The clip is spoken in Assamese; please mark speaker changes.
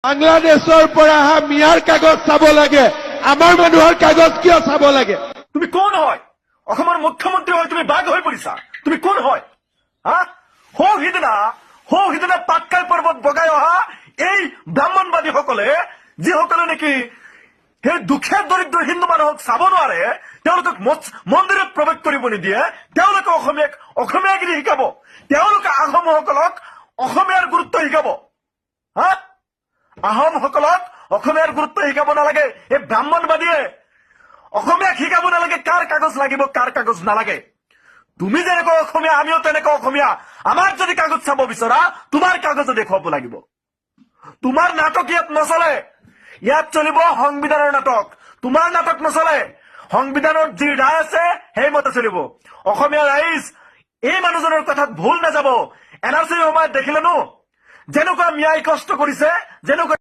Speaker 1: বাংলাদেশৰ পৰা অহা মিয়াৰ কাগজ চাব লাগে, আমাৰ মানুহৰ কাগজ কিয় চাব লাগে?
Speaker 2: তুমি কোন হয়? অসমৰ মুখ্যমন্ত্ৰী হৈ তুমি বাঘ হৈ পৰিছা। তুমি কোন হয়? হা সিদিনা পাটকাই পৰ্বত বগাই অহা এই ব্ৰাহ্মণবাদীসকলে যিসকলে নেকি সেই দুখীয়া দৰিদ্ৰ হিন্দু মানুহক চাব নোৱাৰে, তেওঁলোকক মন্দিৰত প্ৰৱেশ কৰিব নিদিয়ে, তেওঁলোকে অসমীয়াগিৰি শিকাব, তেওঁলোকে আহোমসকলক অসমীয়াৰ গুৰুত্ব শিকাব। হা আহোমসকলক অসমীয়াৰ গুৰুত্ব শিকাব নালাগে। এই ব্ৰাহ্মণবাদীয়ে অসমীয়াক শিকাব নালাগে কাৰ কাগজ লাগিব কাৰ কাগজ নালাগে। তুমি যেনেকৈ অসমীয়া আমিও তেনেকৈ অসমীয়া। আমাৰ যদি কাগজ চাব বিচৰা তোমাৰ কাগজো দেখুৱাব লাগিব। তোমাৰ নাটক ইয়াত নচলে, ইয়াত চলিব সংবিধানৰ নাটক। তোমাৰ নাটক নচলে, সংবিধানত যি ৰায় আছে সেইমতে চলিব। অসমীয়া ৰাইজ এই মানুহজনৰ কথাত ভুল নাযাব। এনআৰচিৰ সময়ত দেখিলেনো যেনেকুৱা মিয়াই কষ্ট কৰিছে, যেনেকুৱা